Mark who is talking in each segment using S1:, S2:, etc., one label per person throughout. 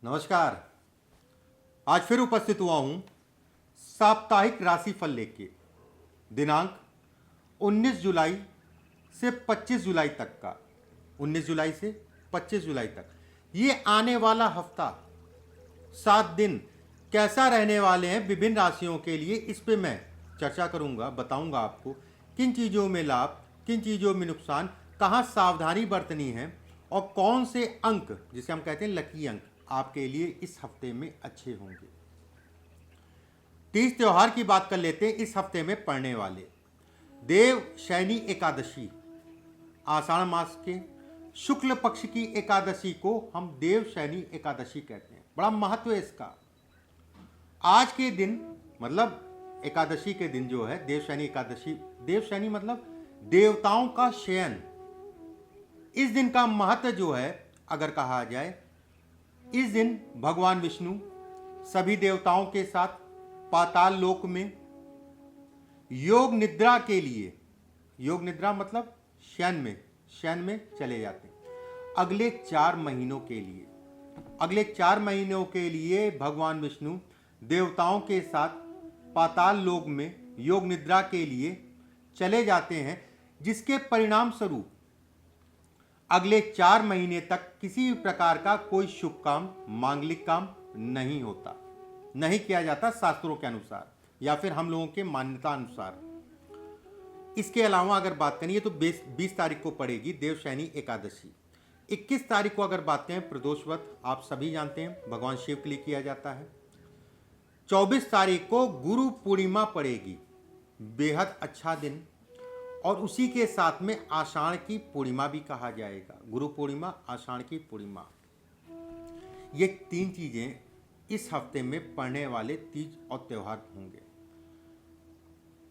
S1: नमस्कार। आज फिर उपस्थित हुआ हूं साप्ताहिक राशिफल लेके। दिनांक 19 जुलाई से 25 जुलाई तक का। 19 जुलाई से 25 जुलाई तक ये आने वाला हफ्ता 7 दिन कैसा रहने वाले हैं विभिन्न राशियों के लिए, इस पे मैं चर्चा करूंगा। बताऊंगा आपको किन चीज़ों में लाभ, किन चीज़ों में नुकसान, कहाँ सावधानी बरतनी है और कौन से अंक, जिसे हम कहते हैं लकी अंक, आपके लिए इस हफ्ते में अच्छे होंगे। तीज त्योहार की बात कर लेते हैं। इस हफ्ते में पड़ने वाले देव शयनी एकादशी, आषाढ़ मास के शुक्ल पक्ष की एकादशी को हम देव शयनी एकादशी कहते हैं। बड़ा महत्व है इसका। आज के दिन मतलब एकादशी के दिन जो है देव शयनी एकादशी, देव शयनी मतलब देवताओं का शयन। इस दिन का महत्व जो है अगर कहा जाए, इस दिन भगवान विष्णु सभी देवताओं के साथ पाताल लोक में योग निद्रा के लिए, योग निद्रा मतलब शयन में चले जाते हैं। अगले 4 महीनों के लिए, अगले 4 महीनों के लिए भगवान विष्णु देवताओं के साथ पाताल लोक में योग निद्रा के लिए चले जाते हैं, जिसके परिणाम स्वरूप अगले 4 महीने तक किसी भी प्रकार का कोई शुभ काम, मांगलिक काम नहीं होता, नहीं किया जाता शास्त्रों के अनुसार या फिर हम लोगों के मान्यता अनुसार। इसके अलावा अगर बात करें तो 20 तारीख को पड़ेगी देवशयनी एकादशी। 21 तारीख को अगर बात करें प्रदोष व्रत, आप सभी जानते हैं भगवान शिव के लिए किया जाता है। 24 तारीख को गुरु पूर्णिमा पड़ेगी, बेहद अच्छा दिन, और उसी के साथ में आषाढ़ की पूर्णिमा भी कहा जाएगा। गुरु पूर्णिमा, आषाढ़ की पूर्णिमा, ये 3 चीजें इस हफ्ते में पड़ने वाले तीज और त्योहार होंगे।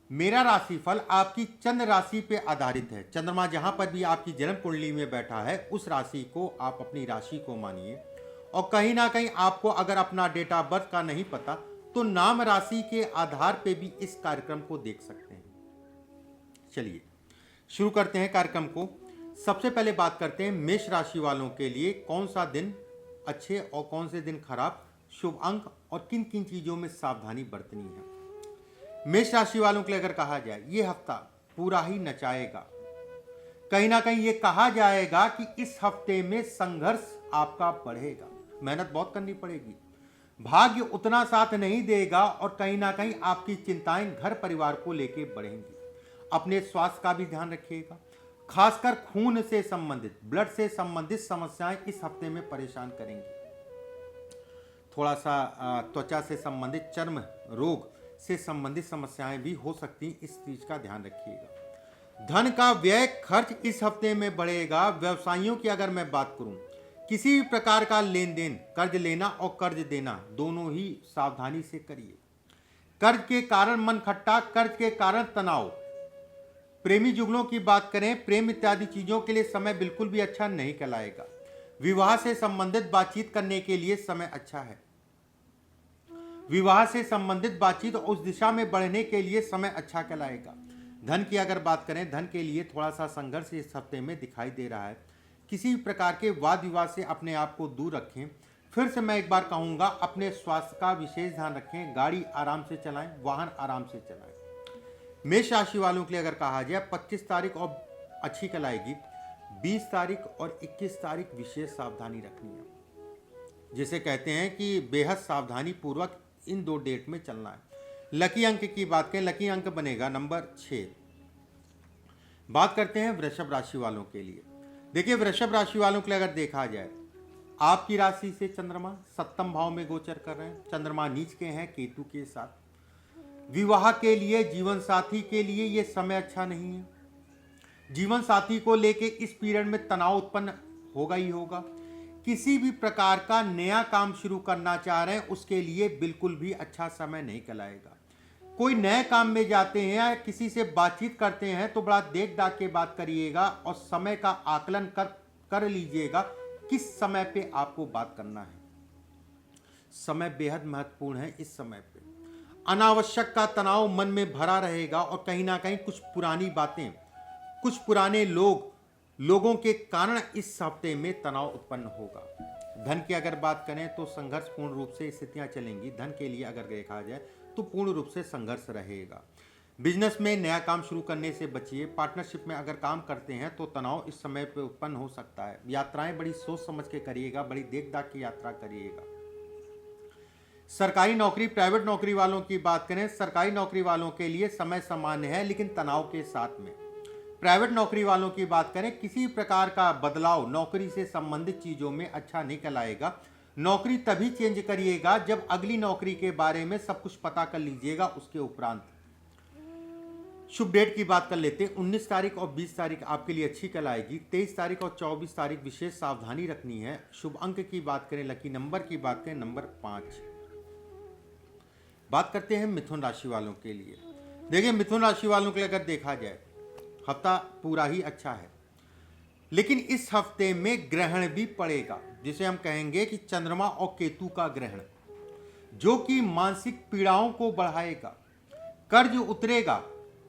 S1: मेरा राशिफल आपकी चंद्र राशि पे आधारित है। चंद्रमा जहां पर भी आपकी जन्म कुंडली में बैठा है उस राशि को आप अपनी राशि को मानिए, और कहीं ना कहीं आपको अगर अपना डेट ऑफ बर्थ का नहीं पता तो नाम राशि के आधार पे भी इस कार्यक्रम को देख सकते हैं। चलिए शुरू करते हैं कार्यक्रम को। सबसे पहले बात करते हैं मेष राशि वालों के लिए कौन सा दिन अच्छे और कौन से दिन खराब, शुभ अंक और किन किन चीजों में सावधानी बरतनी है। मेष राशि वालों के लिए अगर कहा जाए, ये हफ्ता पूरा ही नचाएगा। कहीं ना कहीं ये कहा जाएगा कि इस हफ्ते में संघर्ष आपका बढ़ेगा, मेहनत बहुत करनी पड़ेगी, भाग्य उतना साथ नहीं देगा और कहीं ना कहीं आपकी चिंताएं घर परिवार को लेके बढ़ेंगी। अपने स्वास्थ्य का भी ध्यान रखिएगा, खासकर खून से संबंधित, ब्लड से संबंधित समस्याएं इस हफ्ते में परेशान करेंगी। थोड़ा सा त्वचा से संबंधित, चर्म रोग से संबंधित समस्याएं भी हो सकती, इस चीज का ध्यान रखिएगा। धन का व्यय खर्च इस हफ्ते में बढ़ेगा। व्यवसायियों की अगर मैं बात करूं, किसी भी प्रकार का लेन देन, कर्ज लेना और कर्ज देना दोनों ही सावधानी से करिए। कर्ज के कारण मन खट्टा, कर्ज के कारण तनाव। प्रेमी जुगलों की बात करें, प्रेम इत्यादि चीजों के लिए समय बिल्कुल भी अच्छा नहीं कहलाएगा। विवाह से संबंधित बातचीत करने के लिए समय अच्छा है। विवाह से संबंधित बातचीत और उस दिशा में बढ़ने के लिए समय अच्छा कहलाएगा। धन की अगर बात करें, धन के लिए थोड़ा सा संघर्ष इस हफ्ते में दिखाई दे रहा है। किसी भी प्रकार के वाद विवाद से अपने आप को दूर रखें। फिर से मैं एक बार कहूंगा, अपने स्वास्थ्य का विशेष ध्यान रखें। गाड़ी आराम से चलाएं, वाहन आराम से चलाएं। मेष राशि वालों के लिए अगर कहा जाए, 25 तारीख और अच्छी कहलाएगी, 20 तारीख और 21 तारीख विशेष सावधानी रखनी है। जिसे कहते हैं कि बेहद सावधानी पूर्वक इन 2 डेट में चलना है। लकी अंक की बात करें, लकी अंक बनेगा नंबर 6। बात करते हैं वृषभ राशि वालों के लिए। देखिए वृषभ राशि वालों के लिए अगर देखा जाए, आपकी राशि से चंद्रमा 7वें भाव में गोचर कर रहे हैं। चंद्रमा नीच के हैं केतु के साथ। विवाह के लिए, जीवन साथी के लिए ये समय अच्छा नहीं है। जीवन साथी को लेके इस पीरियड में तनाव उत्पन्न होगा ही होगा। किसी भी प्रकार का नया काम शुरू करना चाह रहे हैं उसके लिए बिल्कुल भी अच्छा समय नहीं कहलाएगा। कोई नए काम में जाते हैं या किसी से बातचीत करते हैं तो बड़ा देख दाख के बात करिएगा और समय का आकलन कर लीजिएगा किस समय पे आपको बात करना है। समय बेहद महत्वपूर्ण है। इस समय पे अनावश्यक का तनाव मन में भरा रहेगा और कहीं ना कहीं कुछ पुरानी बातें, कुछ पुराने लोगों के कारण इस हफ्ते में तनाव उत्पन्न होगा। धन की अगर बात करें तो संघर्षपूर्ण रूप से स्थितियां चलेंगी। धन के लिए अगर देखा जाए तो पूर्ण रूप से संघर्ष रहेगा। बिजनेस में नया काम शुरू करने से बचिए। पार्टनरशिप में अगर काम करते हैं तो तनाव इस समय पे उत्पन्न हो सकता है। यात्राएं बड़ी सोच समझ के करिएगा, बड़ी देख दाख की यात्रा करिएगा। सरकारी नौकरी, प्राइवेट नौकरी वालों की बात करें, सरकारी नौकरी वालों के लिए समय सामान्य है लेकिन तनाव के साथ में। प्राइवेट नौकरी वालों की बात करें, किसी प्रकार का बदलाव नौकरी से संबंधित चीजों में अच्छा निकल आएगा। नौकरी तभी चेंज करिएगा जब अगली नौकरी के बारे में सब कुछ पता कर लीजिएगा, उसके उपरांत। शुभ डेट की बात कर लेते हैं। 19 तारीख और 20 तारीख आपके लिए अच्छी कल आएगी। 23 तारीख और 24 तारीख विशेष सावधानी रखनी है। शुभ अंक की बात करें, लकी नंबर की बात करें, नंबर 5। बात करते हैं मिथुन राशि वालों के लिए। देखिए, मिथुन राशि वालों के लिए अगर देखा जाए, हफ्ता पूरा ही अच्छा है, लेकिन इस हफ्ते में ग्रहण भी पड़ेगा, जिसे हम कहेंगे कि चंद्रमा और केतु का ग्रहण, जो कि मानसिक पीड़ाओं को बढ़ाएगा। कर्ज उतरेगा।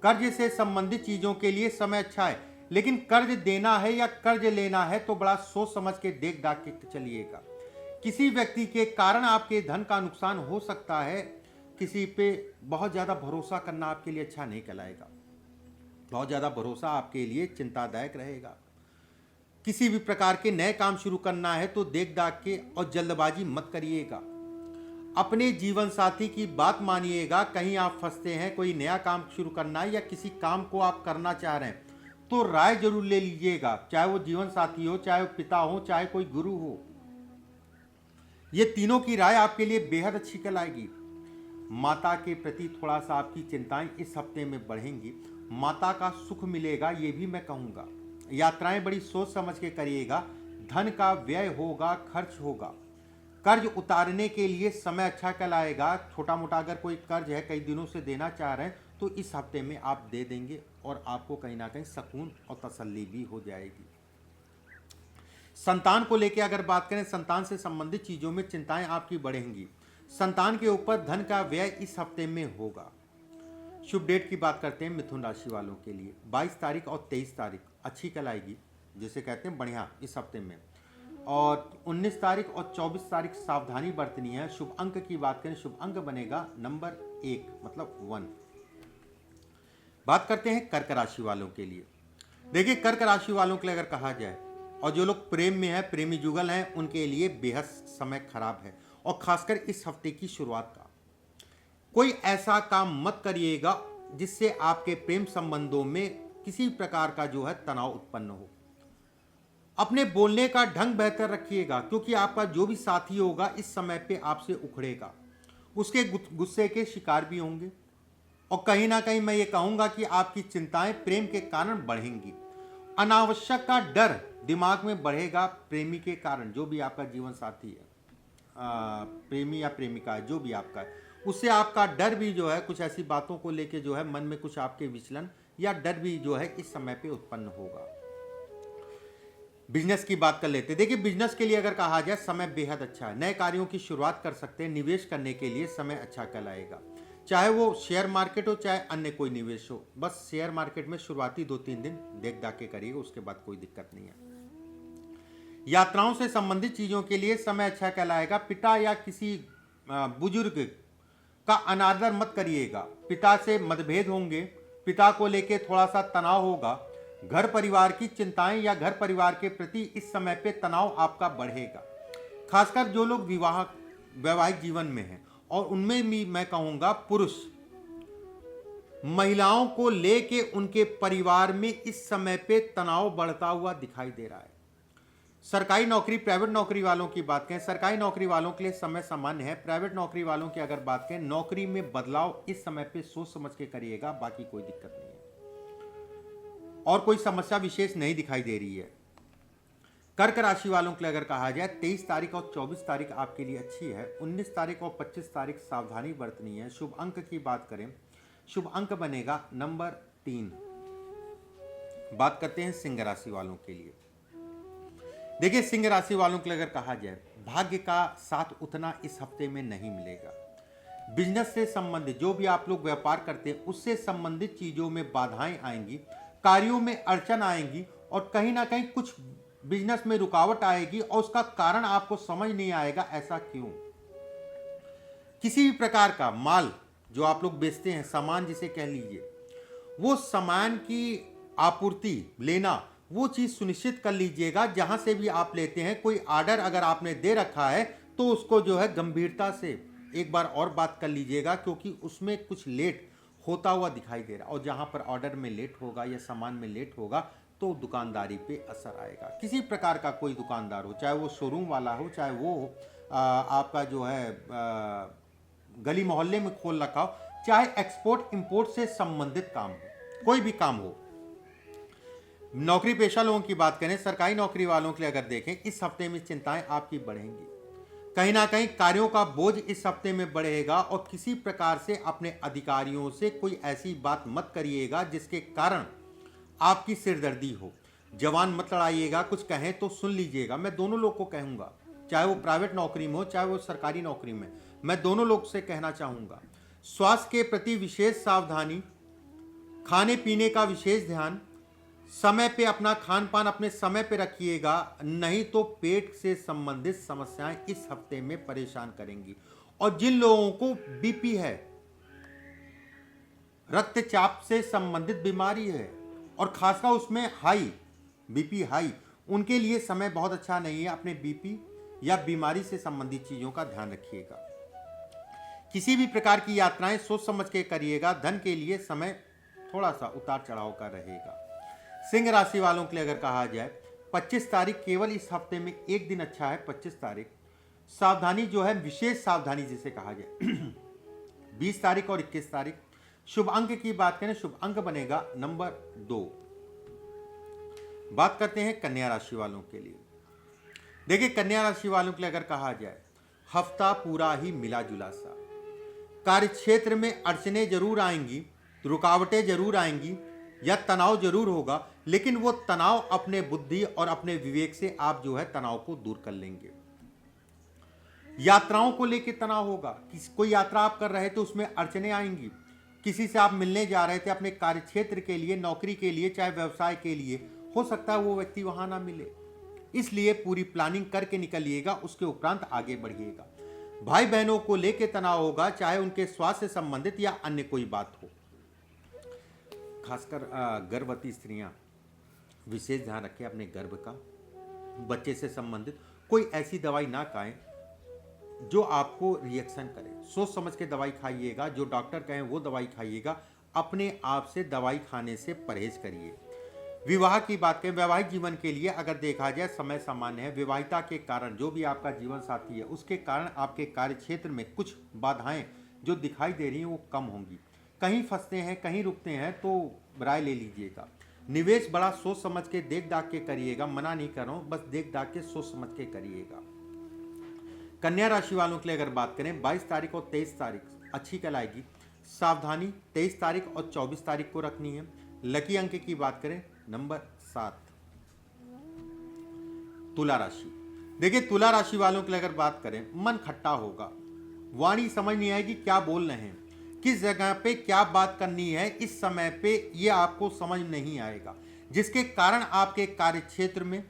S1: कर्ज से संबंधित चीजों के लिए समय अच्छा है, लेकिन कर्ज देना है या कर्ज लेना है तो बड़ा सोच समझ के देख दाख के चलिएगा। किसी व्यक्ति के कारण आपके धन का नुकसान हो सकता है। किसी पे बहुत ज्यादा भरोसा करना आपके लिए अच्छा नहीं कहलाएगा। बहुत ज्यादा भरोसा आपके लिए चिंतादायक रहेगा। किसी भी प्रकार के नए काम शुरू करना है तो देख दाख के और जल्दबाजी मत करिएगा। अपने जीवन साथी की बात मानिएगा। कहीं आप फंसते हैं, कोई नया काम शुरू करना है या किसी काम को आप करना चाह रहे हैं तो राय जरूर ले लीजिएगा, चाहे वो जीवन साथी हो, चाहे वो पिता हो, चाहे कोई गुरु हो। ये तीनों की राय आपके लिए बेहद अच्छी कहलाएगी। माता के प्रति थोड़ा सा आपकी चिंताएं इस हफ्ते में बढ़ेंगी। माता का सुख मिलेगा, ये भी मैं कहूँगा। यात्राएं बड़ी सोच समझ के करिएगा। धन का व्यय होगा, खर्च होगा। कर्ज उतारने के लिए समय अच्छा कहलाएगा। छोटा मोटा अगर कोई कर्ज है, कई दिनों से देना चाह रहे हैं, तो इस हफ्ते में आप दे देंगे और आपको कहीं ना कहीं सुकून और तसल्ली भी हो जाएगी। संतान को लेकर अगर बात करें, संतान से संबंधित चीजों में चिंताएं आपकी बढ़ेंगी। संतान के ऊपर धन का व्यय इस हफ्ते में होगा। शुभ डेट की बात करते हैं मिथुन राशि वालों के लिए। 22 तारीख और 23 तारीख अच्छी कल आएगी, जिसे कहते हैं बढ़िया इस हफ्ते में। और 19 तारीख और 24 तारीख सावधानी बरतनी है। शुभ अंक की बात करें, शुभ अंक बनेगा नंबर 1, मतलब 1। बात करते हैं कर्क राशि वालों के लिए। देखिए, कर्क राशि वालों के लिए अगर कहा जाए, और जो लोग प्रेम में है, प्रेमी जुगल हैं, उनके लिए बेहद समय खराब है। और खासकर इस हफ्ते की शुरुआत का कोई ऐसा काम मत करिएगा जिससे आपके प्रेम संबंधों में किसी प्रकार का जो है तनाव उत्पन्न हो। अपने बोलने का ढंग बेहतर रखिएगा, क्योंकि आपका जो भी साथी होगा इस समय पे आपसे उखड़ेगा, उसके गुस्से के शिकार भी होंगे। और कहीं ना कहीं मैं ये कहूंगा कि आपकी चिंताएं प्रेम के कारण बढ़ेंगी। अनावश्यक का डर दिमाग में बढ़ेगा प्रेमी के कारण। जो भी आपका जीवन साथी है, प्रेमी या प्रेमिका है, जो भी आपका है, उससे आपका डर भी जो है, कुछ ऐसी बातों को लेके जो है मन में कुछ आपके विचलन या डर भी जो है इस समय पे उत्पन्न होगा। बिजनेस की बात कर लेते हैं। देखिए, बिजनेस के लिए अगर कहा जाए, समय बेहद अच्छा है। नए कार्यों की शुरुआत कर सकते हैं। निवेश करने के लिए समय अच्छा कहलाएगा, चाहे वो शेयर मार्केट हो, चाहे अन्य कोई निवेश हो। बस शेयर मार्केट में शुरुआती 2-3 दिन देख दाख के करिएगा, उसके बाद कोई दिक्कत नहीं है। यात्राओं से संबंधित चीजों के लिए समय अच्छा कहलाएगा। पिता या किसी बुजुर्ग का अनादर मत करिएगा। पिता से मतभेद होंगे, पिता को लेके थोड़ा सा तनाव होगा। घर परिवार की चिंताएं या घर परिवार के प्रति इस समय पे तनाव आपका बढ़ेगा। खासकर जो लोग वैवाहिक जीवन में हैं, और उनमें भी मैं कहूंगा पुरुष महिलाओं को लेके उनके परिवार में इस समय पे तनाव बढ़ता हुआ दिखाई दे रहा है। सरकारी नौकरी, प्राइवेट नौकरी वालों की बात करें, सरकारी नौकरी वालों के लिए समय सामान्य है। प्राइवेट नौकरी वालों की अगर बात करें, नौकरी में बदलाव इस समय पे सोच समझ के करिएगा, बाकी कोई दिक्कत नहीं है और कोई समस्या विशेष नहीं दिखाई दे रही है। कर्क राशि वालों के लिए अगर कहा जाए, 23 तारीख और 24 तारीख आपके लिए अच्छी है। 19 तारीख और 25 तारीख सावधानी बरतनी है। शुभ अंक की बात करें, शुभ अंक बनेगा नंबर 3। बात करते हैं सिंह राशि वालों के लिए। देखिए, सिंह राशि वालों के लिए अगर कहा जाए, भाग्य का साथ उतना इस हफ्ते में नहीं मिलेगा। बिजनेस से संबंधित जो भी आप लोग व्यापार करते हैं, उससे संबंधित चीजों में बाधाएं आएंगी, कार्यों में अड़चन आएंगी और कहीं ना कहीं कुछ बिजनेस में रुकावट आएगी और उसका कारण आपको समझ नहीं आएगा, ऐसा क्यों। किसी भी प्रकार का माल जो आप लोग बेचते हैं, सामान जिसे कह लीजिए, वो सामान की आपूर्ति लेना, वो चीज़ सुनिश्चित कर लीजिएगा। जहां से भी आप लेते हैं, कोई ऑर्डर अगर आपने दे रखा है तो उसको जो है गंभीरता से एक बार और बात कर लीजिएगा, क्योंकि उसमें कुछ लेट होता हुआ दिखाई दे रहा है। और जहां पर ऑर्डर में लेट होगा या सामान में लेट होगा तो दुकानदारी पे असर आएगा। किसी प्रकार का कोई दुकानदार हो, चाहे वो शोरूम वाला हो, चाहे वो आपका जो है गली मोहल्ले में खोल रखा हो, चाहे एक्सपोर्ट इंपोर्ट से संबंधित काम हो, कोई भी काम हो। नौकरी पेशा लोगों की बात करें, सरकारी नौकरी वालों के लिए अगर देखें, इस हफ्ते में चिंताएं आपकी बढ़ेंगी। कहीं ना कहीं कार्यों का बोझ इस हफ्ते में बढ़ेगा और किसी प्रकार से अपने अधिकारियों से कोई ऐसी बात मत करिएगा जिसके कारण आपकी सिरदर्दी हो। जवान मत लड़ाइएगा, कुछ कहें तो सुन लीजिएगा। मैं दोनों लोग को कहूंगा, चाहे वो प्राइवेट नौकरी में हो चाहे वो सरकारी नौकरी में, मैं दोनों लोग से कहना चाहूंगा, स्वास्थ्य के प्रति विशेष सावधानी, खाने पीने का विशेष ध्यान, समय पे अपना खान पान अपने समय पे रखिएगा, नहीं तो पेट से संबंधित समस्याएं इस हफ्ते में परेशान करेंगी। और जिन लोगों को बीपी है, रक्तचाप से संबंधित बीमारी है, और खासकर उसमें हाई बीपी हाई, उनके लिए समय बहुत अच्छा नहीं है। अपने बीपी या बीमारी से संबंधित चीजों का ध्यान रखिएगा। किसी भी प्रकार की यात्राएं सोच समझ के करिएगा। धन के लिए समय थोड़ा सा उतार चढ़ाव का रहेगा। सिंह राशि वालों के लिए अगर कहा जाए, 25 तारीख केवल इस हफ्ते में एक दिन अच्छा है। 25 तारीख सावधानी जो है, विशेष सावधानी जिसे कहा जाए 20 तारीख और 21 तारीख। शुभ अंक की बात करें, शुभ अंक बनेगा नंबर 2। बात करते हैं कन्या राशि वालों के लिए। देखिए, कन्या राशि वालों के लिए अगर कहा जाए, हफ्ता पूरा ही मिला जुला सा। कार्य क्षेत्र में अड़चनें जरूर आएंगी, रुकावटें जरूर आएंगी या तनाव जरूर होगा, लेकिन वो तनाव अपने बुद्धि और अपने विवेक से आप जो है तनाव को दूर कर लेंगे। यात्राओं को लेकर तनाव होगा, कोई यात्रा आप कर रहे थे उसमें अड़चनें आएंगी। किसी से आप मिलने जा रहे थे अपने कार्य क्षेत्र के लिए, नौकरी के लिए, चाहे व्यवसाय के लिए, हो सकता है वो व्यक्ति वहां ना मिले, इसलिए पूरी प्लानिंग करके निकलिएगा, उसके उपरांत आगे बढ़िएगा। भाई बहनों को लेकर तनाव होगा, चाहे उनके स्वास्थ्य से संबंधित या अन्य कोई बात हो। खासकर गर्भवती स्त्रियां विशेष ध्यान रखें अपने गर्भ का। बच्चे से संबंधित कोई ऐसी दवाई ना खाएं जो आपको रिएक्शन करे। सोच समझ के दवाई खाइएगा, जो डॉक्टर कहें वो दवाई खाइएगा। अपने आप से दवाई खाने से परहेज करिए। विवाह की बात करें, वैवाहिक जीवन के लिए अगर देखा जाए समय सामान्य है। विवाहिता के कारण जो भी आपका जीवन साथी है, उसके कारण आपके कार्य क्षेत्र में कुछ बाधाएं जो दिखाई दे रही हैं वो कम होंगी। कहीं फंसते हैं, कहीं रुकते हैं तो राय ले लीजिएगा। निवेश बड़ा सोच समझ के देख दाख के करिएगा, मना नहीं कर रहा हूं, बस देख दाख के सोच समझ के करिएगा। कन्या राशि वालों के लिए अगर बात करें, 22 तारीख और 23 तारीख अच्छी कहलाएगी। सावधानी 23 तारीख और 24 तारीख को रखनी है। लकी अंक की बात करें, नंबर 7। तुला राशि, देखिए तुला राशि वालों के लिए अगर बात करें, मन खट्टा होगा, वाणी समझ नहीं आएगी क्या बोल रहे हैं, किस जगह पे क्या बात करनी है, इस समय पे ये आपको समझ नहीं आएगा, जिसके कारण आपके कार्य क्षेत्र में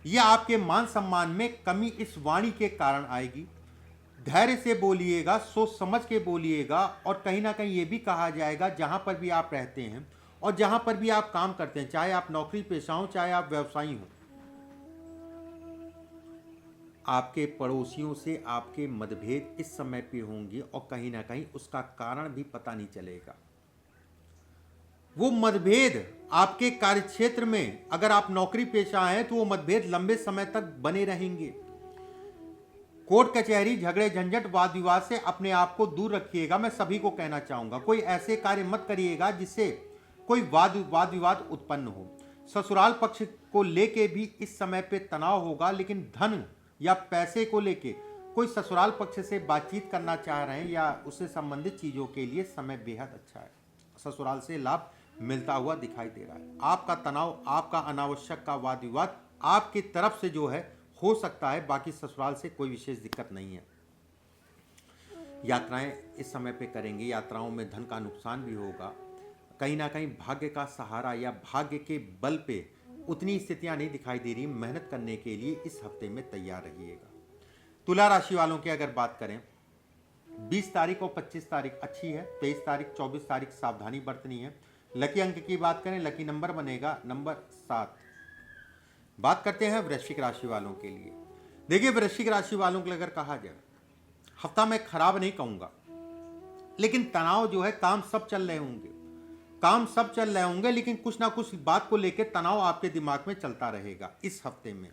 S1: या आपके मान सम्मान में कमी इस वाणी के कारण आएगी। धैर्य से बोलिएगा, सोच समझ के बोलिएगा। और कहीं ना कहीं ये भी कहा जाएगा, जहां पर भी आप रहते हैं और जहां पर भी आप काम करते हैं, चाहे आप नौकरी पेशा हो चाहे आप व्यवसायी हो, आपके पड़ोसियों से आपके मतभेद इस समय पे होंगे और कहीं ना कहीं उसका कारण भी पता नहीं चलेगा। वो मतभेद आपके कार्य क्षेत्र में, अगर आप नौकरी पेशा हैं तो वो मतभेद लंबे समय तक बने रहेंगे। कोर्ट कचहरी, झगड़े झंझट, वाद विवाद से अपने आप को दूर रखिएगा। मैं सभी को कहना चाहूंगा, कोई ऐसे कार्य मत करिएगा जिससे कोई वाद विवाद उत्पन्न हो। ससुराल पक्ष को लेके भी इस समय पे तनाव होगा, लेकिन धन या पैसे को लेके कोई ससुराल पक्ष से बातचीत करना चाह रहे हैं या उससे संबंधित चीजों के लिए समय बेहद अच्छा है। ससुराल से लाभ मिलता हुआ दिखाई दे रहा है। आपका तनाव, आपका अनावश्यक का वाद विवाद आपकी तरफ से जो है हो सकता है, बाकी ससुराल से कोई विशेष दिक्कत नहीं है। यात्राएं इस समय पे करेंगे, यात्राओं में धन का नुकसान भी होगा। कहीं ना कहीं भाग्य का सहारा या भाग्य के बल पे उतनी स्थितियां नहीं दिखाई दे रही। मेहनत करने के लिए इस हफ्ते में तैयार रहिएगा। तुला राशि वालों की अगर बात करें, 20 तारीख और 25 तारीख अच्छी है। 23 तारीख 24 तारीख सावधानी बरतनी है। लकी अंक की बात करें, लकी नंबर बनेगा नंबर 7। बात करते हैं वृश्चिक राशि वालों के लिए। देखिए, वृश्चिक राशि वालों के लिए अगर कहा जाए, हफ्ता मैं खराब नहीं कहूंगा, लेकिन तनाव जो है, काम सब चल रहे होंगे, लेकिन कुछ ना कुछ बात को लेकर तनाव आपके दिमाग में चलता रहेगा इस हफ्ते में।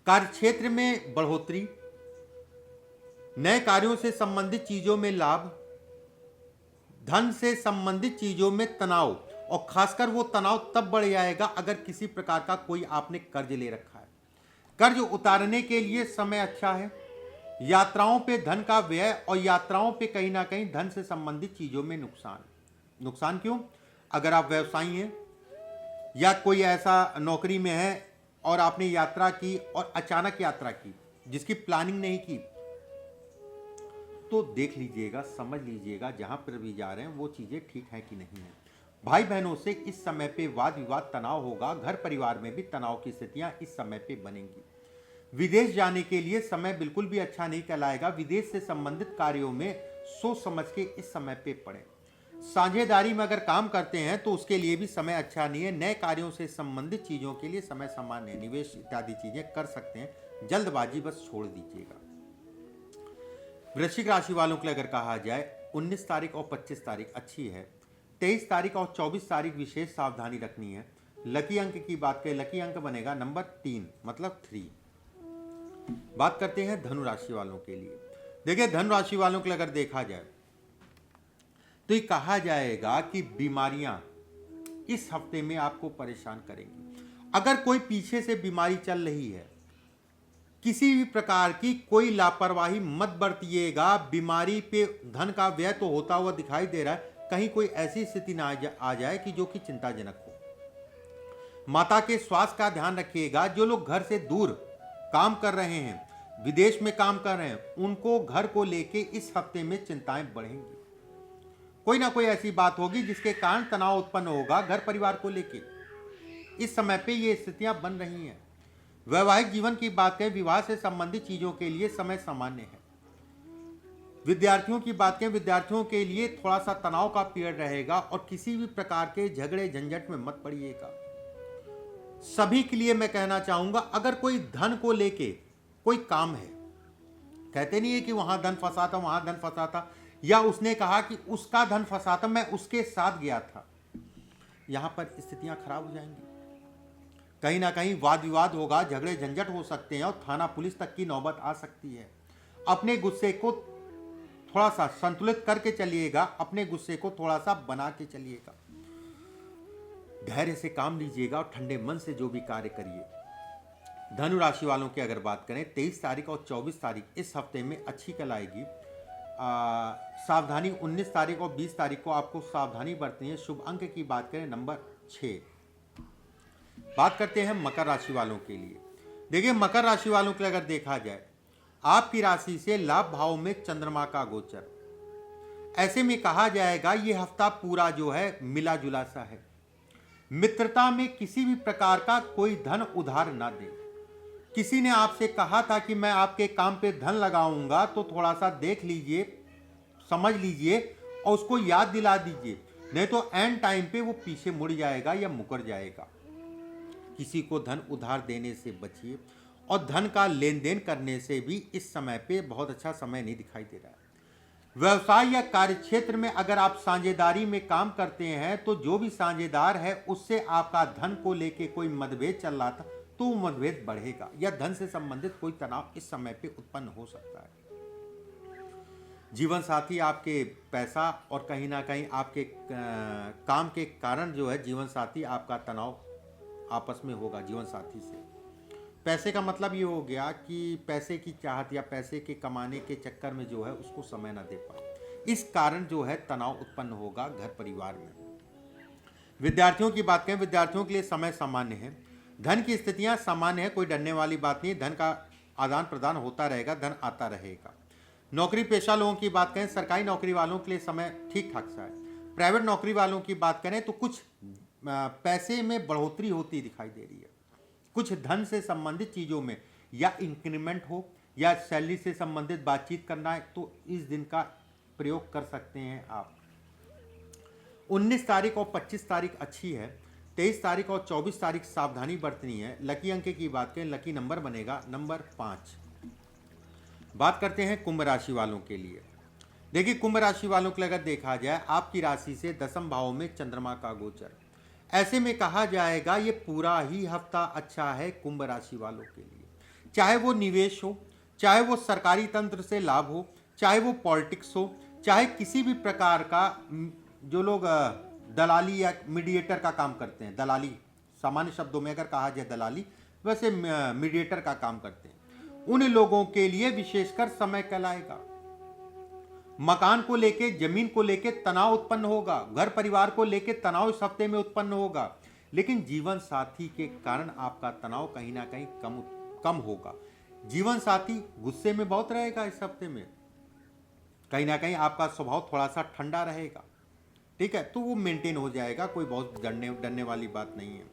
S1: कार्यक्षेत्र में बढ़ोतरी, नए कार्यों से संबंधित चीजों में लाभ, धन से संबंधित चीजों में तनाव, और खासकर वो तनाव तब बढ़ जाएगा अगर किसी प्रकार का कोई आपने कर्ज ले रखा है। कर्ज उतारने के लिए समय अच्छा है। यात्राओं पे धन का व्यय, और यात्राओं पे कहीं ना कहीं धन से संबंधित चीजों में नुकसान क्यों? अगर आप व्यवसायी हैं या कोई ऐसा नौकरी में है और आपने यात्रा की और अचानक यात्रा की जिसकी प्लानिंग नहीं की, तो देख लीजिएगा, समझ लीजिएगा जहां पर भी जा रहे हैं वो चीजें ठीक है कि नहीं है। भाई बहनों से इस समय पे वाद विवाद, तनाव होगा। घर परिवार में भी तनाव की स्थितियां इस समय पे बनेंगी। विदेश जाने के लिए समय बिल्कुल भी अच्छा नहीं कहलाएगा। विदेश से संबंधित कार्यों में सोच समझ के इस समय पे पड़े। साझेदारी में अगर काम करते हैं तो उसके लिए भी समय अच्छा नहीं है। नए कार्यों से संबंधित चीजों के लिए समय सामान्य है। निवेश इत्यादि चीजें कर सकते हैं, जल्दबाजी बस छोड़ दीजिएगा। वृश्चिक राशि वालों के लिए अगर कहा जाए, 19 तारीख और 25 तारीख अच्छी है। 23 तारीख और 24 तारीख विशेष सावधानी रखनी है। लकी अंक की बात करें, लकी अंक बनेगा नंबर 3, मतलब 3। बात करते हैं धनु राशि वालों के लिए। देखिए, धनु राशि वालों के लिए अगर देखा जाए तो ये कहा जाएगा कि बीमारियां इस हफ्ते में आपको परेशान करेंगी। अगर कोई पीछे से बीमारी चल रही है, किसी भी प्रकार की कोई लापरवाही मत बरतिएगा। बीमारी पे धन का व्यय तो होता हुआ दिखाई दे रहा है, कहीं कोई ऐसी स्थिति ना आ जाए कि जो कि चिंताजनक हो। माता के स्वास्थ्य का ध्यान रखिएगा। जो लोग घर से दूर काम कर रहे हैं, विदेश में काम कर रहे हैं, उनको घर को लेके इस हफ्ते में चिंताएं बढ़ेंगी। कोई ना कोई ऐसी बात होगी जिसके कारण तनाव उत्पन्न होगा घर परिवार को लेके। इस समय पे ये स्थितियां बन रही हैं। वैवाहिक जीवन की बात करें, विवाह से संबंधित चीजों के लिए समय सामान्य है। विद्यार्थियों की बात करें, विद्यार्थियों के लिए थोड़ा सा तनाव का पीरियड रहेगा, और किसी भी प्रकार के झगड़े झंझट में मत पड़िएगा। सभी के लिए मैं कहना चाहूंगा, अगर कोई धन को लेके कोई काम है, कहते नहीं है कि वहां धन फंसा था, वहां धन फंसा था, या उसने कहा कि उसका धन फंसा था, मैं उसके साथ गया था, यहां पर स्थितियां खराब हो जाएंगी। कहीं ना कहीं वाद विवाद होगा, झगड़े झंझट हो सकते हैं, और थाना पुलिस तक की नौबत आ सकती है। अपने गुस्से को थोड़ा सा संतुलित करके चलिएगा, अपने गुस्से को थोड़ा सा बना के चलिएगा। धैर्य से काम लीजिएगा और ठंडे मन से जो भी कार्य करिए। धनु राशि वालों की अगर बात करें, 23 तारीख और 24 तारीख इस हफ्ते में अच्छी कहलाएगी। सावधानी 19 तारीख और 20 तारीख को आपको सावधानी बरतनी है। शुभ अंक की बात करें, नंबर 6। बात करते हैं मकर राशि वालों के लिए। देखिए, मकर राशि वालों के लिए अगर देखा जाए, आपकी राशि से लाभ भाव में चंद्रमा का गोचर, ऐसे में कहा जाएगा ये हफ्ता पूरा जो है मिला जुला सा है। मित्रता में किसी भी प्रकार का कोई धन उधार ना दे। किसी ने आपसे कहा था कि मैं आपके काम पे धन लगाऊंगा, तो थोड़ा सा देख लीजिए, समझ लीजिए और उसको याद दिला दीजिए, नहीं तो एंड टाइम पे वो पीछे मुड़ जाएगा या मुकर जाएगा। किसी को धन उधार देने से बचिए, और धन का लेन देन करने से भी इस समय पे बहुत अच्छा समय नहीं दिखाई दे रहा है। व्यवसाय या कार्य क्षेत्र में अगर आप साझेदारी में काम करते हैं, तो जो भी साझेदार है उससे आपका धन को लेके कोई मतभेद चल रहा था, तो वो मतभेद बढ़ेगा, या धन से संबंधित कोई तनाव इस समय पे उत्पन्न हो सकता है। जीवन साथी आपके पैसा और कहीं ना कहीं आपके काम के कारण जो है जीवन साथी आपका तनाव आपस में होगा जीवन साथी से। पैसे का मतलब ये हो गया कि पैसे की चाहत या पैसे के कमाने के चक्कर में जो है उसको समय ना दे पाए, इस कारण जो है तनाव उत्पन्न होगा घर परिवार में। विद्यार्थियों की बात करें, विद्यार्थियों के लिए समय सामान्य है। धन की स्थितियां सामान्य है, कोई डरने वाली बात नहीं। धन का आदान प्रदान होता रहेगा, धन आता रहेगा। नौकरी पेशा लोगों की बात करें, सरकारी नौकरी वालों के लिए समय ठीक ठाक सा है। प्राइवेट नौकरी वालों की बात करें तो कुछ पैसे में बढ़ोतरी होती दिखाई दे रही है। कुछ धन से संबंधित चीज़ों में या इंक्रीमेंट हो या सैलरी से संबंधित बातचीत करना है तो इस दिन का प्रयोग कर सकते हैं आप। 19 तारीख और 25 तारीख अच्छी है। 23 तारीख और 24 तारीख सावधानी बरतनी है। लकी अंक की बात करें, लकी नंबर बनेगा नंबर 5। बात करते हैं कुंभ राशि वालों के लिए। देखिए, कुंभ राशि वालों के लिए अगर देखा जाए, आपकी राशि से 10वें भाव में चंद्रमा का गोचर, ऐसे में कहा जाएगा ये पूरा ही हफ्ता अच्छा है कुंभ राशि वालों के लिए। चाहे वो निवेश हो, चाहे वो सरकारी तंत्र से लाभ हो, चाहे वो पॉलिटिक्स हो, चाहे किसी भी प्रकार का जो लोग दलाली या मीडिएटर का काम करते हैं, दलाली सामान्य शब्दों में अगर कहा जाए दलाली, वैसे मीडिएटर का काम करते हैं, उन लोगों के लिए विशेषकर समय कहलाएगा। मकान को लेके, जमीन को लेके तनाव उत्पन्न होगा, घर परिवार को लेके तनाव इस हफ्ते में उत्पन्न होगा, लेकिन जीवन साथी के कारण आपका तनाव कहीं ना कहीं कम होगा। जीवन साथी गुस्से में बहुत रहेगा इस हफ्ते में, कहीं ना कहीं आपका स्वभाव थोड़ा सा ठंडा रहेगा, ठीक है, तो वो मेंटेन हो जाएगा, कोई बहुत डरने वाली बात नहीं है।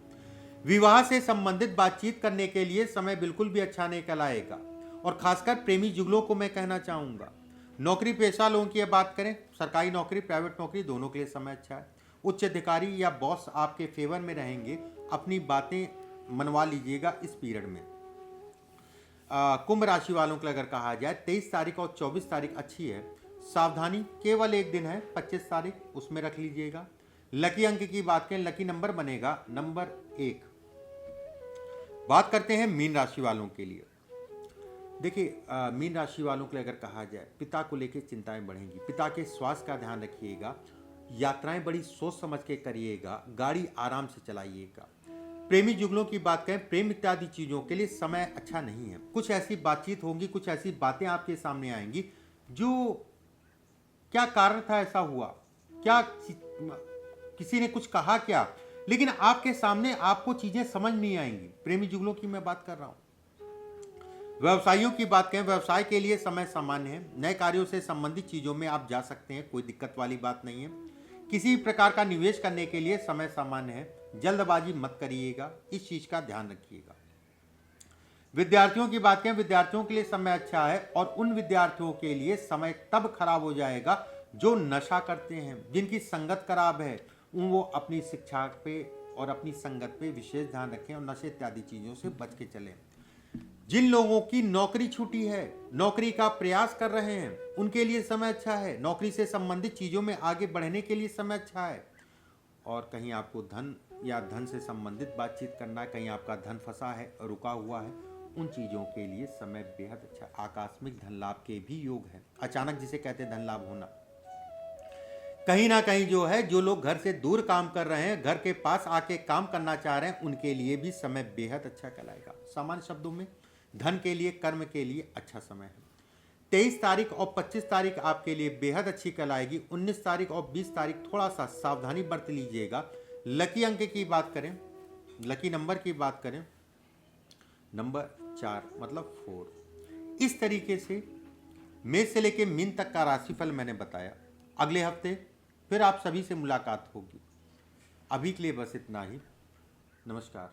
S1: विवाह से संबंधित बातचीत करने के लिए समय बिल्कुल भी अच्छा नहीं कहलाएगा, और खासकर प्रेमी जुगलों को मैं कहना चाहूंगा। नौकरी पेशा लोगों की बात करें, सरकारी नौकरी, प्राइवेट नौकरी, दोनों के लिए समय अच्छा है। उच्च अधिकारी या बॉस आपके फेवर में रहेंगे, अपनी बातें मनवा लीजिएगा इस पीरियड में। कुंभ राशि वालों के लिए अगर कहा जाए, 23 तारीख और 24 तारीख अच्छी है। सावधानी केवल एक दिन है, 25 तारीख, उसमें रख लीजिएगा। लकी अंक की बात करें, लकी नंबर बनेगा नंबर 1। बात करते हैं मीन राशि वालों के लिए। देखिए, मीन राशि वालों के लिए अगर कहा जाए, पिता को लेकर चिंताएं बढ़ेंगी, पिता के स्वास्थ्य का ध्यान रखिएगा, यात्राएं बड़ी सोच समझ के करिएगा, गाड़ी आराम से चलाइएगा। प्रेमी जुगलों की बात करें, प्रेम इत्यादि चीज़ों के लिए समय अच्छा नहीं है। कुछ ऐसी बातचीत होंगी, कुछ ऐसी बातें आपके सामने आएंगी जो क्या कारण था ऐसा हुआ, क्या किसी ने कुछ कहा क्या, लेकिन आपके सामने आपको चीज़ें समझ नहीं आएंगी। प्रेमी जुगलों की मैं बात कर रहा हूँ। व्यवसायियों की बात करें, व्यवसाय के लिए समय सामान्य है। नए कार्यों से संबंधित चीज़ों में आप जा सकते हैं, कोई दिक्कत वाली बात नहीं है। किसी प्रकार का निवेश करने के लिए समय सामान्य है। जल्दबाजी मत करिएगा, इस चीज़ का ध्यान रखिएगा। विद्यार्थियों की बात करें, विद्यार्थियों के लिए समय अच्छा है, और उन विद्यार्थियों के लिए समय तब खराब हो जाएगा जो नशा करते हैं, जिनकी संगत खराब है, वो अपनी शिक्षा पे और अपनी संगत पे विशेष ध्यान रखें और नशे इत्यादि चीज़ों से बच के चलें। जिन लोगों की नौकरी छूटी है, नौकरी का प्रयास कर रहे हैं, उनके लिए समय अच्छा है। नौकरी से संबंधित चीज़ों में आगे बढ़ने के लिए समय अच्छा है। और कहीं आपको धन या धन से संबंधित बातचीत करना है, कहीं आपका धन फंसा है, रुका हुआ है, उन चीज़ों के लिए समय बेहद अच्छा। आकस्मिक धन लाभ के भी योग है, अचानक जिसे कहते हैं धन लाभ होना। कहीं ना कहीं जो है, जो लोग घर से दूर काम कर रहे हैं, घर के पास आके काम करना चाह रहे हैं, उनके लिए भी समय बेहद अच्छा कहलाएगा। सामान्य शब्दों में धन के लिए, कर्म के लिए अच्छा समय है। 23 तारीख और 25 तारीख आपके लिए बेहद अच्छी कहलाएगी। 19 तारीख और 20 तारीख थोड़ा सा सावधानी बरत लीजिएगा। लकी अंक की बात करें, लकी नंबर की बात करें, नंबर 4 मतलब 4। इस तरीके से मेष से लेकर मीन तक का राशिफल मैंने बताया। अगले हफ्ते फिर आप सभी से मुलाकात होगी। अभी के लिए बस इतना ही। नमस्कार।